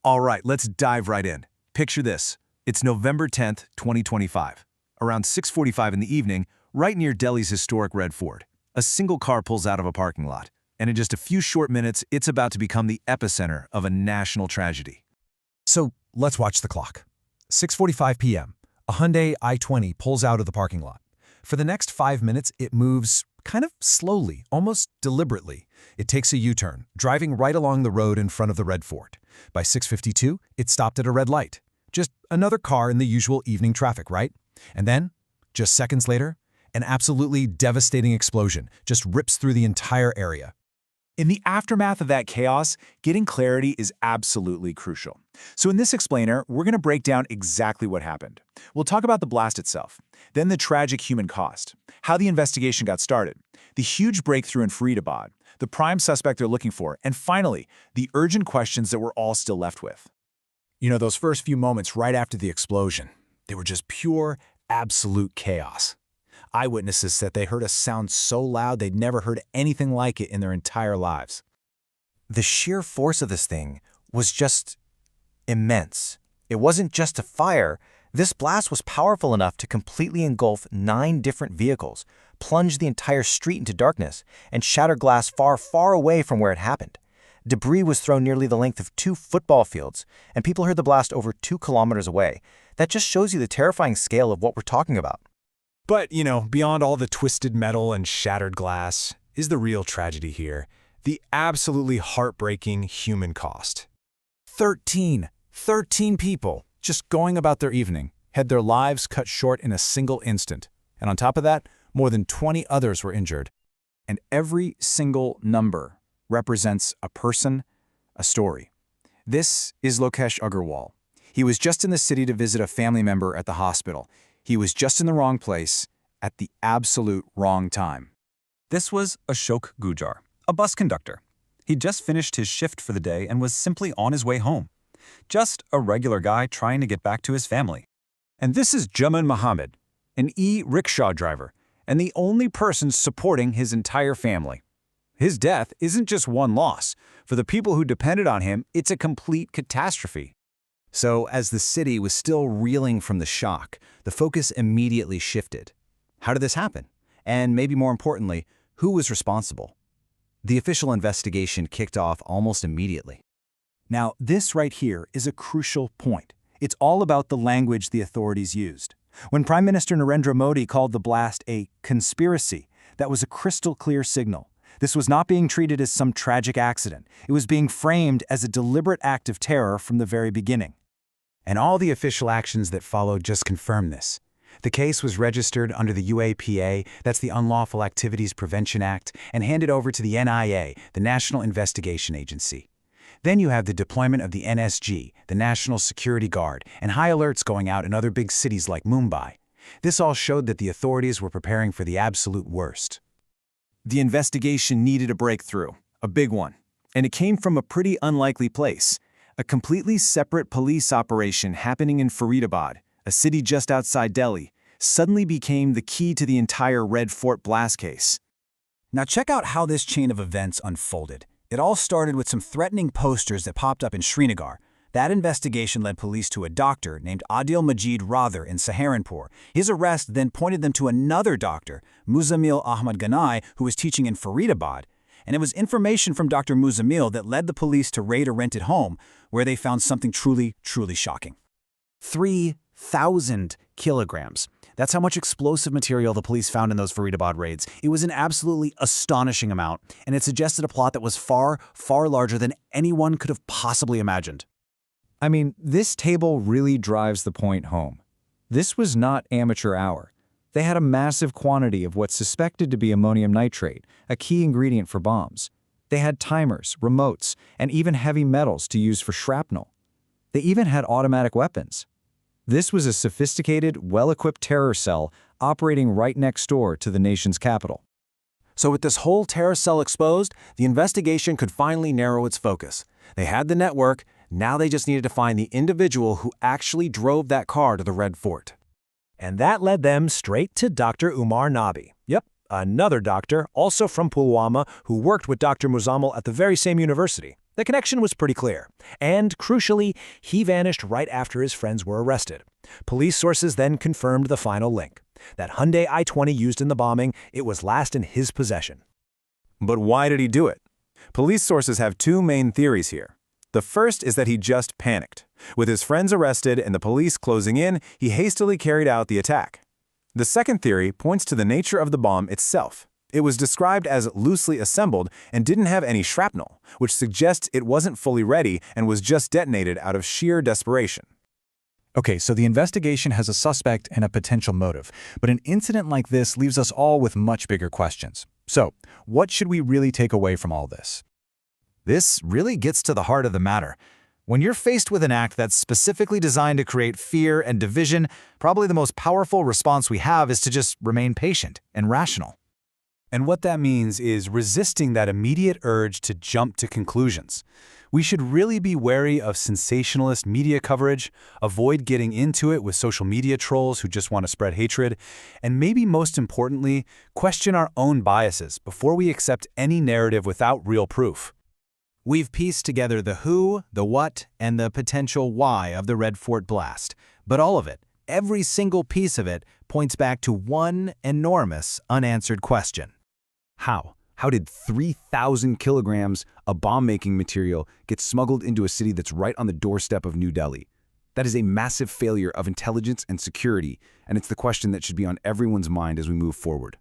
All right, let's dive right in. Picture this. It's November 10th, 2025. Around 6:45 in the evening, right near Delhi's historic Red Fort, a single car pulls out of a parking lot. And in just a few short minutes, it's about to become the epicenter of a national tragedy. So let's watch the clock. 6:45 p.m. A Hyundai i20 pulls out of the parking lot. For the next 5 minutes, it moves kind of slowly, almost deliberately. It takes a U-turn, driving right along the road in front of the Red Fort. By 6:52, it stopped at a red light. Just another car in the usual evening traffic, right? And then, just seconds later, an absolutely devastating explosion just rips through the entire area. In the aftermath of that chaos, getting clarity is absolutely crucial. So in this explainer, we're going to break down exactly what happened. We'll talk about the blast itself, then the tragic human cost, how the investigation got started, the huge breakthrough in Faridabad, the prime suspect they're looking for, and finally, the urgent questions that we're all still left with. You know, those first few moments right after the explosion, they were just pure, absolute chaos. Eyewitnesses said they heard a sound so loud they'd never heard anything like it in their entire lives. The sheer force of this thing was just immense. It wasn't just a fire. This blast was powerful enough to completely engulf 9 different vehicles, plunge the entire street into darkness, and shatter glass far, far away from where it happened. Debris was thrown nearly the length of 2 football fields, and people heard the blast over 2 kilometers away. That just shows you the terrifying scale of what we're talking about. But, beyond all the twisted metal and shattered glass, is the real tragedy here, the absolutely heartbreaking human cost. 13 people, just going about their evening, had their lives cut short in a single instant. And on top of that, more than 20 others were injured. And every single number represents a person, a story. This is Lokesh Agarwal. He was just in the city to visit a family member at the hospital. He was just in the wrong place at the absolute wrong time. This was Ashok Gujar, a bus conductor. He'd just finished his shift for the day and was simply on his way home. Just a regular guy trying to get back to his family. And this is Jaman Mohammed, an e-rickshaw driver, and the only person supporting his entire family. His death isn't just one loss. For the people who depended on him, it's a complete catastrophe. So, as the city was still reeling from the shock, the focus immediately shifted. How did this happen? And maybe more importantly, who was responsible? The official investigation kicked off almost immediately. Now, this right here is a crucial point. It's all about the language the authorities used. When Prime Minister Narendra Modi called the blast a conspiracy, that was a crystal clear signal. This was not being treated as some tragic accident. It was being framed as a deliberate act of terror from the very beginning. And all the official actions that followed just confirm this. The case was registered under the UAPA, that's the Unlawful Activities Prevention Act, and handed over to the NIA, the National Investigation Agency. Then you have the deployment of the NSG, the National Security Guard, and high alerts going out in other big cities like Mumbai. This all showed that the authorities were preparing for the absolute worst. The investigation needed a breakthrough, a big one, and it came from a pretty unlikely place. A completely separate police operation happening in Faridabad, a city just outside Delhi, suddenly became the key to the entire Red Fort blast case. Now check out how this chain of events unfolded. It all started with some threatening posters that popped up in Srinagar. That investigation led police to a doctor named Adil Majid Rather in Saharanpur. His arrest then pointed them to another doctor, Muzammil Ahmad Ganai, who was teaching in Faridabad. And it was information from Dr. Muzammil that led the police to raid a rented home, where they found something truly, truly shocking. 3,000 kilograms. That's how much explosive material the police found in those Faridabad raids. It was an absolutely astonishing amount, and it suggested a plot that was far, far larger than anyone could have possibly imagined. I mean, this table really drives the point home. This was not amateur hour. They had a massive quantity of what's suspected to be ammonium nitrate, a key ingredient for bombs. They had timers, remotes, and even heavy metals to use for shrapnel. They even had automatic weapons. This was a sophisticated, well-equipped terror cell operating right next door to the nation's capital. So with this whole terror cell exposed, the investigation could finally narrow its focus. They had the network, now they just needed to find the individual who actually drove that car to the Red Fort. And that led them straight to Dr. Umar Nabi. Yep, another doctor, also from Pulwama, who worked with Dr. Muzammil at the very same university. The connection was pretty clear, and crucially, he vanished right after his friends were arrested. Police sources then confirmed the final link. That Hyundai i20 used in the bombing, it was last in his possession. But why did he do it? Police sources have two main theories here. The first is that he just panicked. With his friends arrested and the police closing in, he hastily carried out the attack. The second theory points to the nature of the bomb itself. It was described as loosely assembled and didn't have any shrapnel, which suggests it wasn't fully ready and was just detonated out of sheer desperation. Okay, so the investigation has a suspect and a potential motive, but an incident like this leaves us all with much bigger questions. So, what should we really take away from all this? This really gets to the heart of the matter. When you're faced with an act that's specifically designed to create fear and division, probably the most powerful response we have is to just remain patient and rational. And what that means is resisting that immediate urge to jump to conclusions. We should really be wary of sensationalist media coverage, avoid getting into it with social media trolls who just want to spread hatred, and maybe most importantly, question our own biases before we accept any narrative without real proof. We've pieced together the who, the what, and the potential why of the Red Fort blast. But all of it, every single piece of it, points back to one enormous unanswered question. How? How did 3,000 kilograms of bomb-making material get smuggled into a city that's right on the doorstep of New Delhi? That is a massive failure of intelligence and security, and it's the question that should be on everyone's mind as we move forward.